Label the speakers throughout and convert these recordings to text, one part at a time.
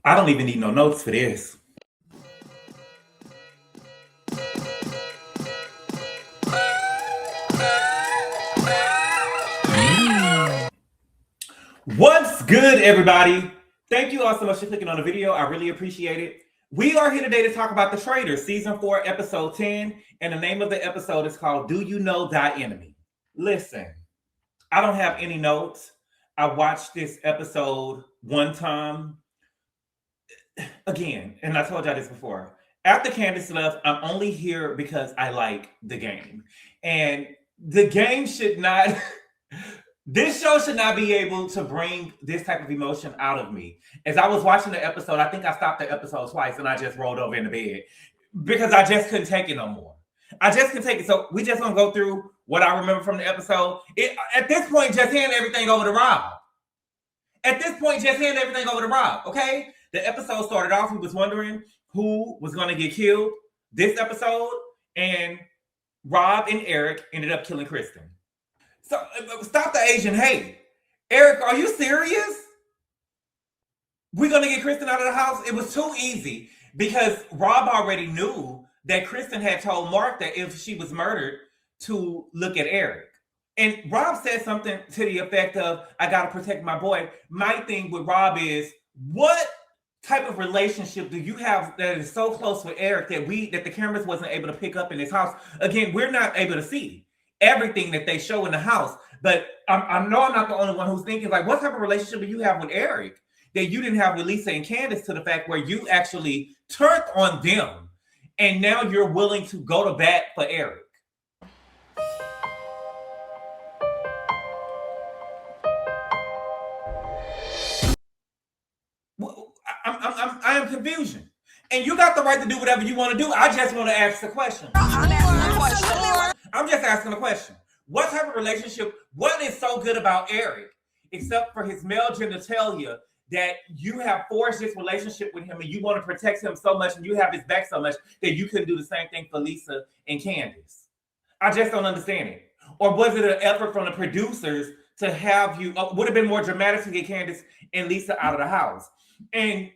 Speaker 1: I don't even need no notes for this. What's good, everybody? Thank you all so much for clicking on the video. I really appreciate it. We are here today to talk about The Traitors, Season 4, Episode 10. And the name of the episode is called Do You Know Thy Enemy? Listen, I don't have any notes. I watched this episode one time. Again, and I told y'all this before. After Candace left, I'm only here because I like the game. And the game should not... This show should not be able to bring this type of emotion out of me. As I was watching the episode, I think I stopped the episode twice and I just rolled over in the bed because I just couldn't take it no more. I just couldn't take it. So we just gonna go through what I remember from the episode. At this point, just hand everything over to Rob. Okay? The episode started off, we was wondering who was gonna get killed this episode, and Rob and Eric ended up killing Kristen. So stop the Asian hate. Eric, are you serious? We're going to get Kristen out of the house? It was too easy because Rob already knew that Kristen had told Mark that if she was murdered to look at Eric. And Rob said something to the effect of, I got to protect my boy. My thing with Rob is, what type of relationship do you have that is so close with Eric that the cameras wasn't able to pick up in his house? Again, we're not able to see everything that they show in the house, but I know I'm not the only one who's thinking, like, what type of relationship do you have with Eric that you didn't have with Lisa and Candace, to the fact where you actually turned on them and now you're willing to go to bat for Eric? I am confusion. And you got the right to do whatever you want to do. I just want to ask the question. I'm just asking a question. What type of relationship, what is so good about Eric, except for his male genitalia, that you have forged this relationship with him and you want to protect him so much and you have his back so much that you couldn't do the same thing for Lisa and Candace? I just don't understand it. Or was it an effort from the producers to have you, would have been more dramatic to get Candace and Lisa out of the house? And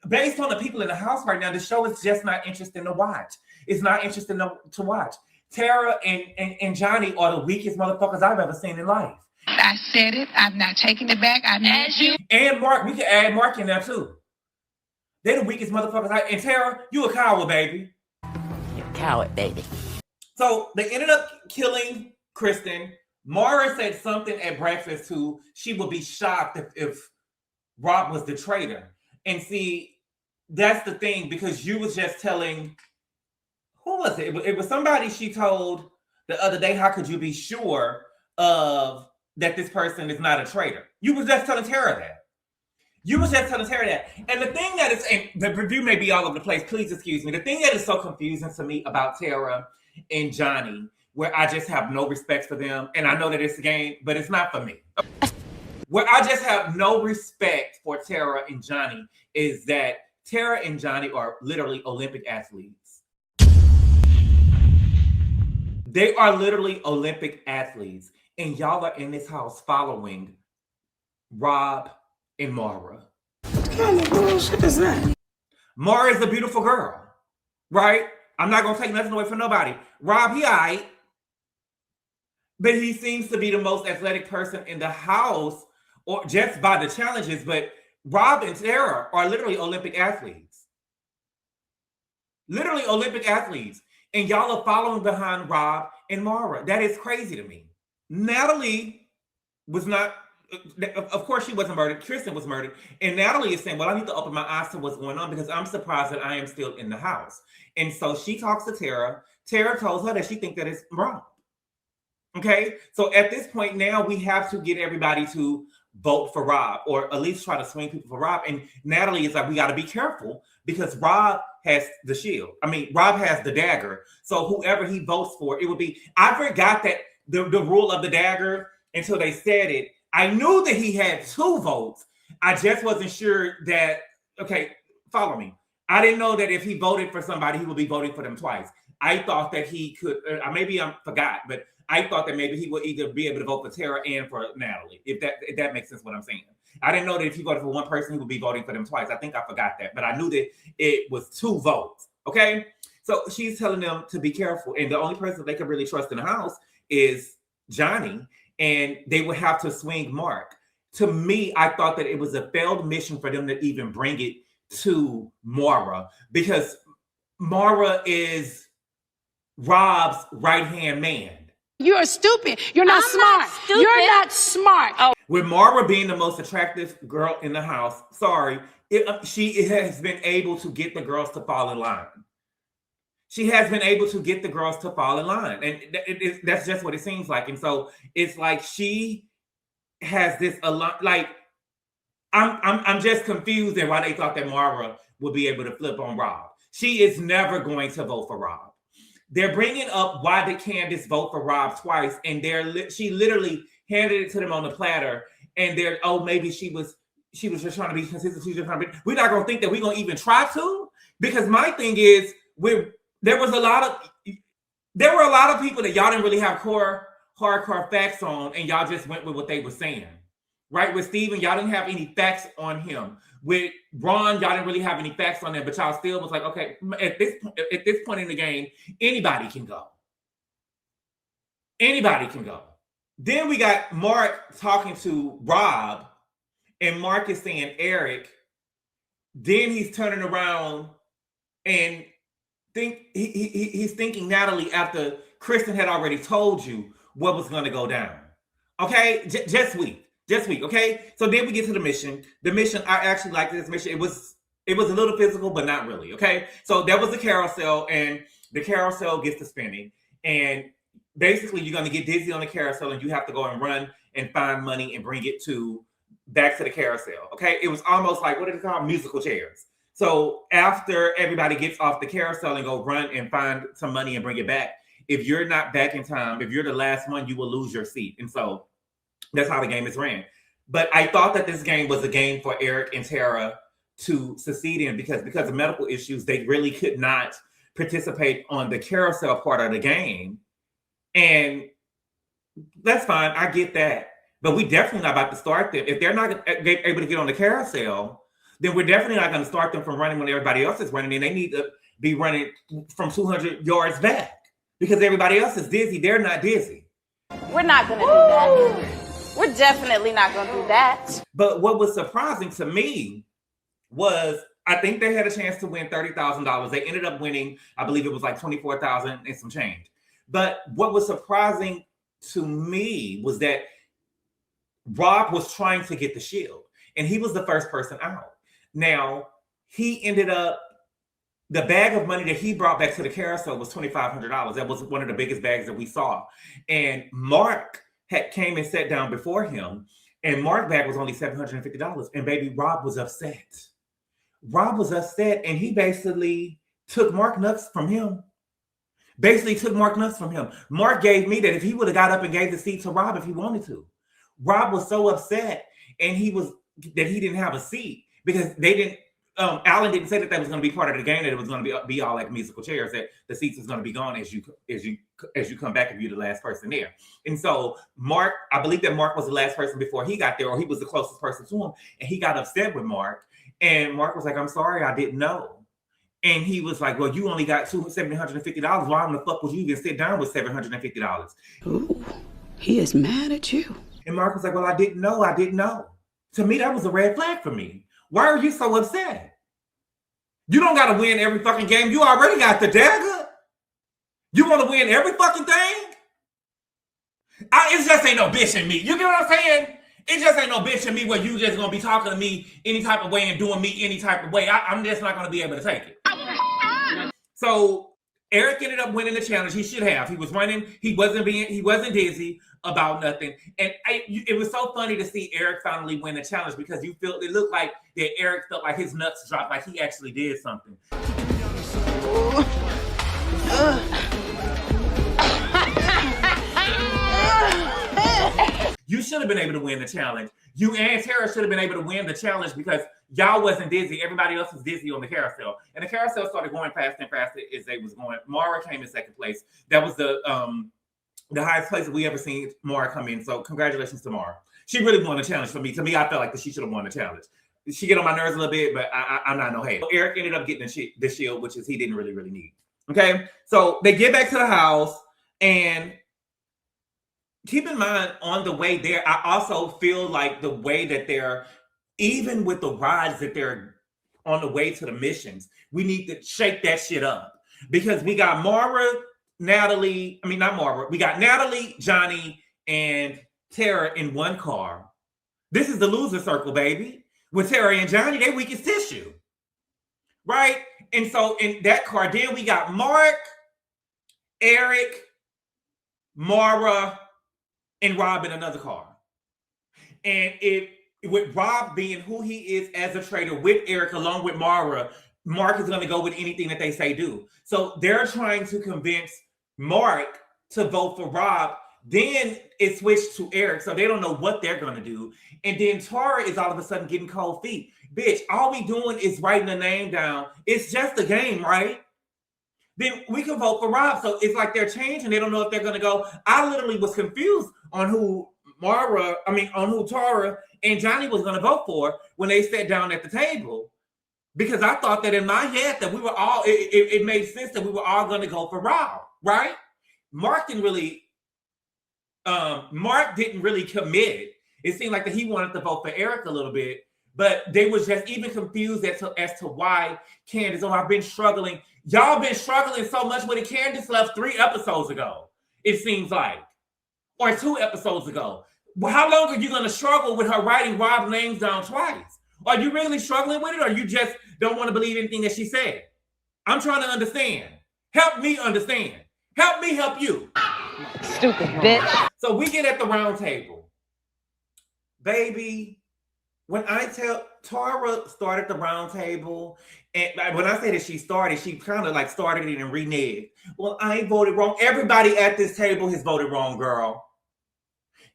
Speaker 1: based on the people in the house right now, the show is just not interesting to watch. It's not interesting to watch. Tara and Johnny are the weakest motherfuckers I've ever seen in life.
Speaker 2: I said it. I'm not taking it back. I need you.
Speaker 1: And Mark, we can add Mark in there too. They're the weakest motherfuckers. And Tara, you a coward, baby.
Speaker 3: You're a coward, baby.
Speaker 1: So they ended up killing Kristen. Mara said something at breakfast too. She would be shocked if Rob was the traitor. And see, that's the thing, because you was just telling, who was it? It was somebody she told the other day, how could you be sure of that this person is not a traitor? You was just telling Tara that. And the thing that is, and the review may be all over the place, please excuse me. The thing that is so confusing to me about Tara and Johnny, where I just have no respect for them, and I know that it's a game, but it's not for me. Where I just have no respect for Tara and Johnny is that Tara and Johnny are literally Olympic athletes. They are literally Olympic athletes. And y'all are in this house following Rob and Mara.
Speaker 3: What kind of bullshit is that?
Speaker 1: Mara is a beautiful girl, right? I'm not going to take nothing away from nobody. Rob, he all right. But he seems to be the most athletic person in the house, or just by the challenges. But Rob and Tara are literally Olympic athletes. Literally Olympic athletes. And y'all are following behind Rob and Mara. That is crazy to me. Natalie was not, of course she wasn't murdered. Kristen was murdered. And Natalie is saying, well, I need to open my eyes to what's going on because I'm surprised that I am still in the house. And so she talks to Tara. Tara tells her that she thinks that it's wrong. Okay? So at this point now, we have to get everybody to vote for Rob, or at least try to swing people for Rob. And Natalie is like, we got to be careful because Rob has the shield. I mean, Rob has the dagger. So whoever he votes for, it would be, I forgot that the rule of the dagger until they said it. I knew that he had 2 votes. I just wasn't sure that, okay, follow me. I didn't know that if he voted for somebody, he would be voting for them twice. I thought that he could, maybe I forgot, but I thought that maybe he would either be able to vote for Tara and for Natalie, if that makes sense what I'm saying. I didn't know that if you voted for one person, he would be voting for them twice. I think I forgot that, but I knew that it was 2 votes. Okay, so she's telling them to be careful, and the only person they can really trust in the house is Johnny, and they would have to swing Mark. To me, I thought that it was a failed mission for them to even bring it to Mara, because Mara is Rob's right-hand man.
Speaker 4: You're stupid. You're not smart. You're not smart. Oh.
Speaker 1: With Mara being the most attractive girl in the house, she has been able to get the girls to fall in line. She has been able to get the girls to fall in line, and that's just what it seems like. And so it's like she has this a lot. Like I'm just confused at why they thought that Mara would be able to flip on Rob. She is never going to vote for Rob. They're bringing up why did Candace vote for Rob twice, and she literally handed it to them on the platter, and they're maybe she was just trying to be consistent. She's just trying to be. We're not gonna think that we're gonna even try to, because my thing is there were a lot of people that y'all didn't really have hardcore facts on, and y'all just went with what they were saying. Right? With Steven, y'all didn't have any facts on him. With Ron, y'all didn't really have any facts on him, but y'all still was like, okay, at this point in the game, anybody can go. Anybody can go. Then we got Mark talking to Rob, and Mark is saying Eric. Then he's turning around and he's thinking Natalie after Kristen had already told you what was going to go down. Okay, just wait. Okay. So then we get to the mission. The mission, I actually liked this mission. It was a little physical, but not really. Okay. So there was a carousel, and the carousel gets to spinning, and basically you're going to get dizzy on the carousel, and you have to go and run and find money and bring it back to the carousel. Okay. It was almost like, what do they call musical chairs? So after everybody gets off the carousel and go run and find some money and bring it back, if you're not back in time, if you're the last one, you will lose your seat. And so that's how the game is ran. But I thought that this game was a game for Eric and Tara to succeed in, because of medical issues, they really could not participate on the carousel part of the game. And that's fine. I get that. But we definitely not about to start them. If they're not able to get on the carousel, then we're definitely not going to start them from running when everybody else is running. And they need to be running from 200 yards back, because everybody else is dizzy. They're not dizzy.
Speaker 5: We're not going to do that. We're definitely not going to do that.
Speaker 1: But what was surprising to me was, I think they had a chance to win $30,000. They ended up winning, I believe it was like $24,000 and some change. But what was surprising to me was that Rob was trying to get the shield, and he was the first person out. Now, he ended up, the bag of money that he brought back to the carousel was $2,500. That was one of the biggest bags that we saw. And Mark came and sat down before him, and Mark's bag was only $750. And baby, Rob was upset. And he basically took Mark nuts from him. Mark gave me that if he would have got up and gave the seat to Rob if he wanted to. Rob was so upset, and he didn't have a seat, because they didn't. Alan didn't say that was going to be part of the game, that it was going to be all like musical chairs, that the seats was going to be gone as you come back if you're the last person there. And so Mark, I believe that Mark was the last person before he got there, or he was the closest person to him, and he got upset with Mark. And Mark was like, "I'm sorry, I didn't know." And he was like, "Well, you only got $750. Why in the fuck would you even sit down with $750?
Speaker 3: Ooh, he is mad at you.
Speaker 1: And Mark was like, "Well, I didn't know." To me, that was a red flag for me. Why are you so upset? You don't got to win every fucking game. You already got the dagger. You want to win every fucking thing? It just ain't no bitch in me. You get what I'm saying? It just ain't no bitch in me where you just going to be talking to me any type of way and doing me any type of way. I'm just not going to be able to take it. So Eric ended up winning the challenge. He should have. He was running. He wasn't dizzy about nothing. And it was so funny to see Eric finally win the challenge, because it looked like that Eric felt like his nuts dropped, like he actually did something. You should have been able to win the challenge. You and Tara should have been able to win the challenge, because y'all wasn't dizzy. Everybody else was dizzy on the carousel. And the carousel started going faster and faster as they was going. Mara came in second place. That was the highest place that we ever seen Mara come in. So congratulations to Mara. She really won the challenge for me. To me, I felt like that she should have won the challenge. She get on my nerves a little bit, but I'm not no hater. Eric ended up getting the shield, which is he didn't really need. Okay, so they get back to the house, and keep in mind on the way there, I also feel like the way that they're, even with the rides that they're on the way to the missions, we need to shake that shit up because we got Natalie, we got Natalie, Johnny, and Tara in one car. This is the loser circle, baby. With Tara and Johnny, they weak as tissue. Right? And so in that car, then we got Mark, Eric, Mara, and Rob in another car. And with Rob being who he is as a traitor with Eric along with Mara, Mark is going to go with anything that they say do. So they're trying to convince Mark to vote for Rob. Then it switched to Eric, so they don't know what they're going to do. And then Tara is all of a sudden getting cold feet. Bitch, all we doing is writing a name down. It's just a game, right? Then we can vote for Rob. So it's like they're changing. They don't know if they're going to go. I literally was confused on who Tara and Johnny was going to vote for when they sat down at the table. Because I thought that in my head that we were all, it made sense that we were all going to go for Rob, right? Mark didn't really commit. It seemed like that he wanted to vote for Eric a little bit, but they was just even confused as to why Candace. Oh, I've been struggling. Y'all been struggling so much with it. Candace left 3 episodes ago, it seems like, or 2 episodes ago. Well, how long are you going to struggle with her writing Rob's names down twice? Are you really struggling with it, or you just don't want to believe anything that she said? I'm trying to understand. Help me understand. Help me help you.
Speaker 2: Stupid bitch.
Speaker 1: So we get at the round table. Baby, when I tell Tara started the round table, and when I say that she kind of like started it and reneged. Well, I ain't voted wrong. Everybody at this table has voted wrong, girl.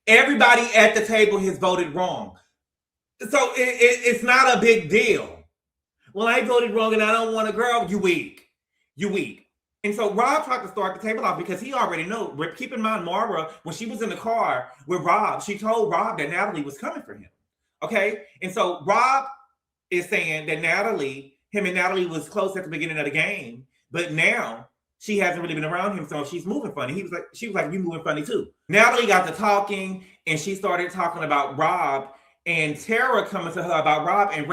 Speaker 1: Everybody at the table has voted wrong. So it's not a big deal. Well, I voted wrong and I don't want a girl. You weak. You weak. And so Rob tried to start the table off because he already knew. Keep in mind, Mara, when she was in the car with Rob, she told Rob that Natalie was coming for him. Okay? And so Rob is saying that him and Natalie was close at the beginning of the game, but now she hasn't really been around him, so she's moving funny. She was like, you moving funny too. Natalie got to talking, and she started talking about Rob, and Tara coming to her about Rob, and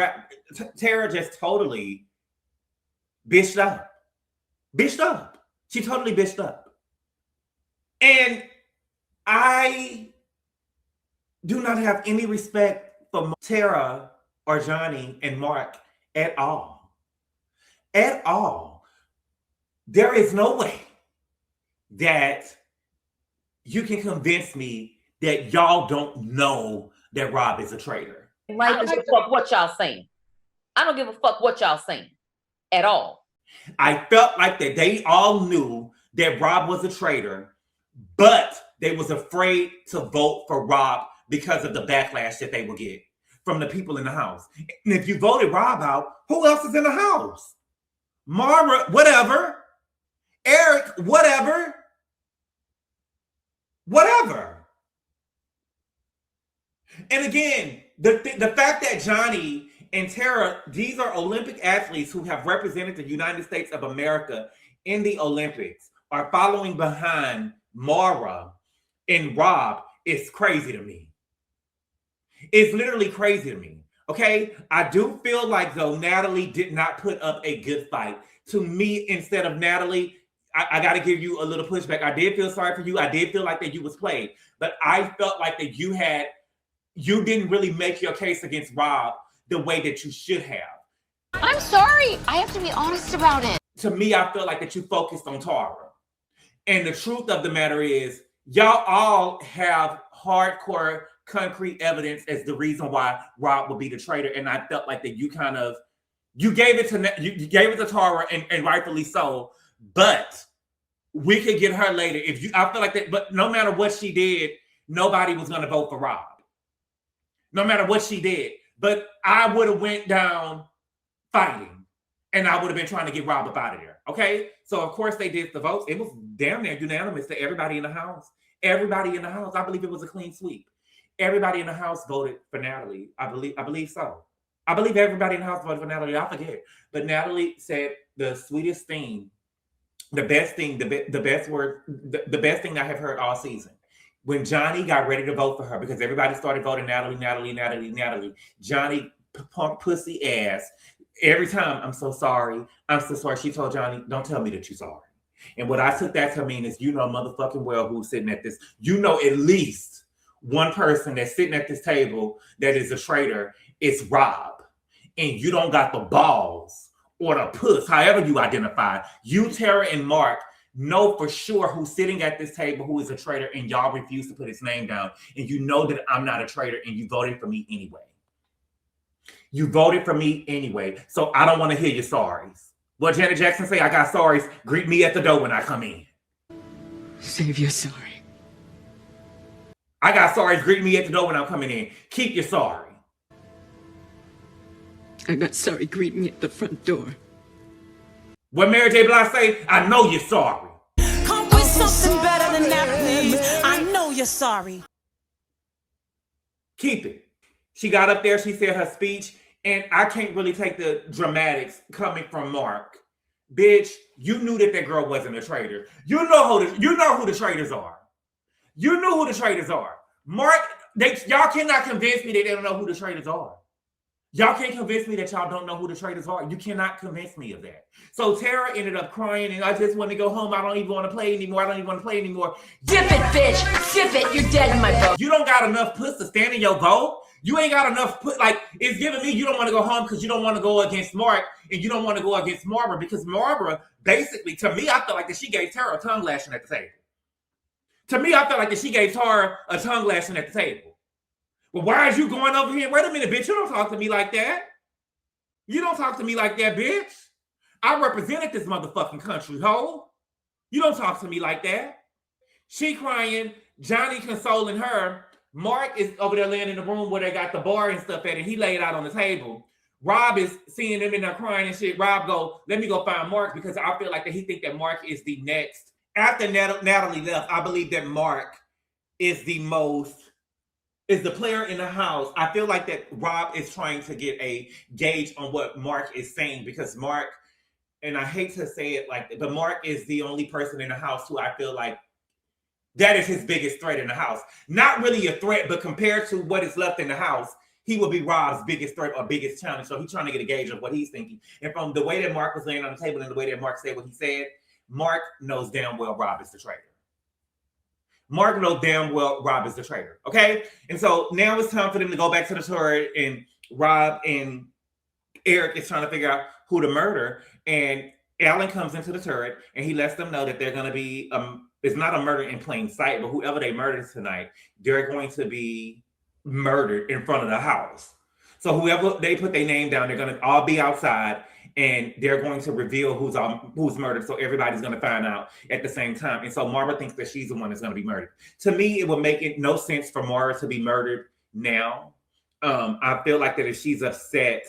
Speaker 1: Tara just totally bitched up. Bitched up. She totally bitched up. And I do not have any respect for Tara or Johnny and Mark at all. At all. There is no way that you can convince me that y'all don't know that Rob is a traitor.
Speaker 6: I don't give a fuck what y'all saying. I don't give a fuck what y'all saying at all.
Speaker 1: I felt like that they all knew that Rob was a traitor, but they was afraid to vote for Rob because of the backlash that they would get from the people in the house. And if you voted Rob out, who else is in the house? Mara, whatever. Eric, whatever. Whatever. And again, the fact that Johnny and Tara, these are Olympic athletes who have represented the United States of America in the Olympics, are following behind Mara and Rob is crazy to me. It's literally crazy to me. Okay? I do feel like, though, Natalie did not put up a good fight. To me, instead of Natalie, I got to give you a little pushback. I did feel sorry for you. I did feel like that you was played. But I felt like that you didn't really make your case against Rob the way that you should have.
Speaker 7: I'm sorry. I have to be honest about it.
Speaker 1: To me, I feel like that you focused on Tara. And the truth of the matter is, y'all all have hardcore, concrete evidence as the reason why Rob would be the traitor. And I felt like that you gave it to Tara, and rightfully so. But we could get her later. I feel like that. But no matter what she did, nobody was going to vote for Rob. No matter what she did. But I would have went down fighting, and I would have been trying to get Rob up out of there. Okay? So, of course, they did the votes. It was damn near unanimous to everybody in the house. Everybody in the house. I believe it was a clean sweep. everybody in the house voted for Natalie. I believe so. I believe everybody in the house voted for Natalie. I forget. But Natalie said the sweetest thing, the best thing, the best word, the best thing I have heard all season. When Johnny got ready to vote for her, because everybody started voting Natalie, Johnny punk pussy ass. Every time, I'm so sorry. She told Johnny, don't tell me that you're sorry. And what I took that to mean is, motherfucking well who's sitting at this, at least one person that's sitting at this table that is a traitor is Rob. And you don't got the balls or the puss, however you identify. You, Tara, and Mark know for sure who's sitting at this table who is a traitor, and y'all refuse to put his name down. And you know that I'm not a traitor, and you voted for me anyway. You voted for me anyway. So I don't want to hear your sorries. What Janet Jackson say, I got sorries. Greet me at the door when I come in.
Speaker 3: Save your sorry.
Speaker 1: I got sorries. Greet me at the door when I'm coming in. Keep your sorry.
Speaker 3: I got sorry. Greet me at the front door.
Speaker 1: What Mary J. Blige say, I know you're sorry.
Speaker 8: Come with something better than that, please. I know you're sorry.
Speaker 1: Keep it. She got up there, she said her speech, and I can't really take the dramatics coming from Mark. Bitch, you knew that girl wasn't a traitor. You know who the traitors are. You knew who the traitors are. Mark, y'all cannot convince me that they don't know who the traitors are. Y'all can't convince me that y'all don't know who the traitors are. You cannot convince me of that. So Tara ended up crying, and I just want to go home. I don't even want to play anymore.
Speaker 6: Dip it, bitch. Dip it. You're dead in my book.
Speaker 1: You don't got enough puss to stand in your vote. You ain't got enough it's giving me you don't want to go home because you don't want to go against Mark, and you don't want to go against Marbara, because Marbara, basically, to me, I feel like that she gave Tara a tongue lashing at the table. To me, I feel like that she gave Tara a tongue lashing at the table. Well, why is you going over here? Wait a minute, bitch. You don't talk to me like that. You don't talk to me like that, bitch. I represented this motherfucking country, ho. You don't talk to me like that. She crying, Johnny consoling her. Mark is over there laying in the room where they got the bar and stuff at, and he laid out on the table. Rob is seeing them in there crying and shit. Rob go, let me go find Mark, because I feel like that he think that Mark is the next. After Natalie left, I believe that Mark is the player in the house. I feel like that Rob is trying to get a gauge on what Mark is saying, because Mark, and I hate to say it like that, but Mark is the only person in the house who I feel like that is his biggest threat in the house. Not really a threat, but compared to what is left in the house, he will be Rob's biggest threat or biggest challenge. So he's trying to get a gauge of what he's thinking. And from the way that Mark was laying on the table and the way that Mark said what he said, Mark knows damn well Rob is the traitor. Mark knows damn well Rob is the traitor, okay? And so now it's time for them to go back to the turret, and Rob and Eric is trying to figure out who to murder. And Alan comes into the turret, and he lets them know that they're going to be, it's not a murder in plain sight, but whoever they murdered tonight, they're going to be murdered in front of the house. So whoever they put their name down, they're going to all be outside, and they're going to reveal who's murdered. So everybody's going to find out at the same time. And so Mara thinks that she's the one that's going to be murdered. To me, it would make it no sense for Mara to be murdered now. I feel like that if she's upset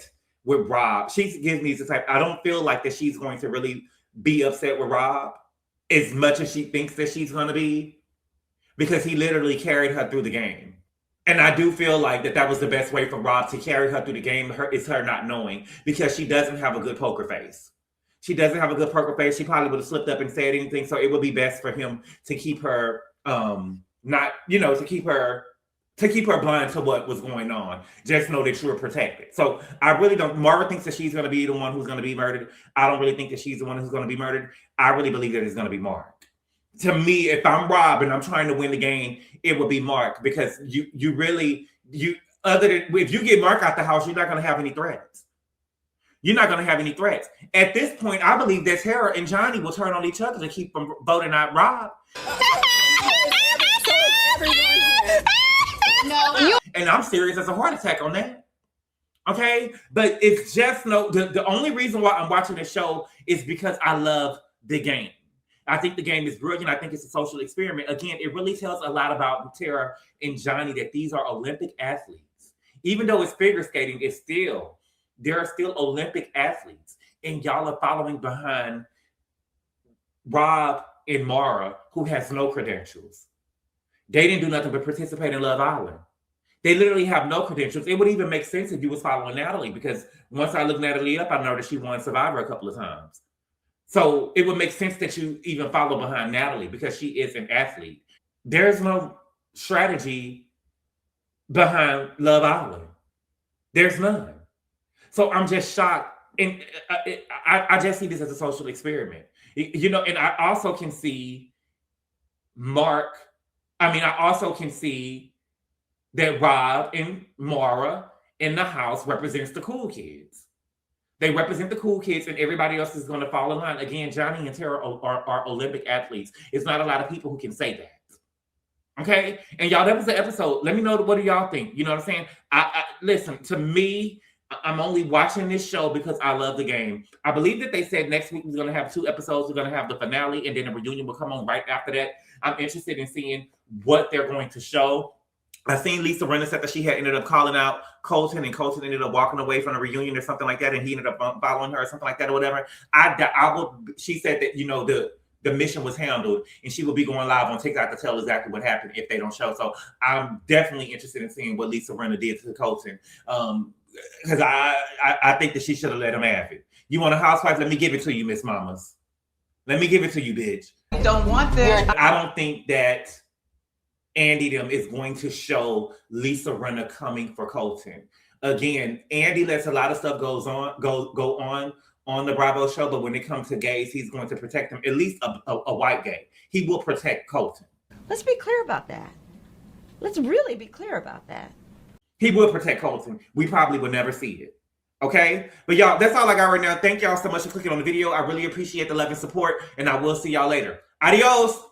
Speaker 1: with Rob, she gives me the type. I don't feel like that she's going to really be upset with Rob as much as she thinks that she's going to be, because he literally carried her through the game. And I do feel like that was the best way for Rob to carry her through the game. It's her not knowing, because she doesn't have a good poker face. She doesn't have a good poker face. She probably would have slipped up and said anything. So it would be best for him to keep her to keep her blind to what was going on. Just know that you're protected. So I really don't. Mara thinks that she's going to be the one who's going to be murdered. I don't really think that she's the one who's going to be murdered. I really believe that it's going to be Mark. To me, if I'm Rob and I'm trying to win the game, it would be Mark, because other than if you get Mark out the house, you're not going to have any threats. You're not going to have any threats. At this point, I believe that Tara and Johnny will turn on each other to keep from voting out Rob. And I'm serious as a heart attack on that. Okay? But it's just the only reason why I'm watching this show is because I love the game. I think the game is brilliant. I think it's a social experiment. Again, it really tells a lot about Tara and Johnny, that these are Olympic athletes. Even though it's figure skating, there are still Olympic athletes. And y'all are following behind Rob and Mara, who has no credentials. They didn't do nothing but participate in Love Island. They literally have no credentials. It would even make sense if you was following Natalie, because once I looked Natalie up, I know that she won Survivor a couple of times. So it would make sense that you even follow behind Natalie because she is an athlete. There's no strategy behind Love Island. There's none. So I'm just shocked. And I just see this as a social experiment. You know, and I also can see I also can see that Rob and Mara in the house represents the cool kids. They represent the cool kids, and everybody else is going to fall in line. Again, Johnny and Tara are Olympic athletes. It's not a lot of people who can say that. Okay? And y'all, that was the episode. Let me know, what do y'all think? You know what I'm saying? Listen, to me, I'm only watching this show because I love the game. I believe that they said next week we're going to have 2 episodes. We're going to have the finale, and then a reunion will come on right after that. I'm interested in seeing what they're going to show. I seen Lisa Rinna said that she had ended up calling out Colton, and Colton ended up walking away from the reunion or something like that, and he ended up following her or something like that or whatever. She said that, you know, the mission was handled, and she will be going live on TikTok to tell exactly what happened if they don't show. So I'm definitely interested in seeing what Lisa Rinna did to Colton, because I think that she should have let him have it. You want a housewife? Let me give it to you, Miss Mamas. Let me give it to you, bitch.
Speaker 4: I don't want this.
Speaker 1: I don't think that Andy them is going to show Lisa Rinna coming for Colton. Again, Andy lets a lot of stuff go on the Bravo show, but when it comes to gays, he's going to protect them. At least a white gay. He will protect Colton.
Speaker 9: Let's be clear about that. Let's really be clear about that.
Speaker 1: He will protect Colton. We probably will never see it. Okay? But y'all, that's all I got right now. Thank y'all so much for clicking on the video. I really appreciate the love and support, and I will see y'all later. Adios!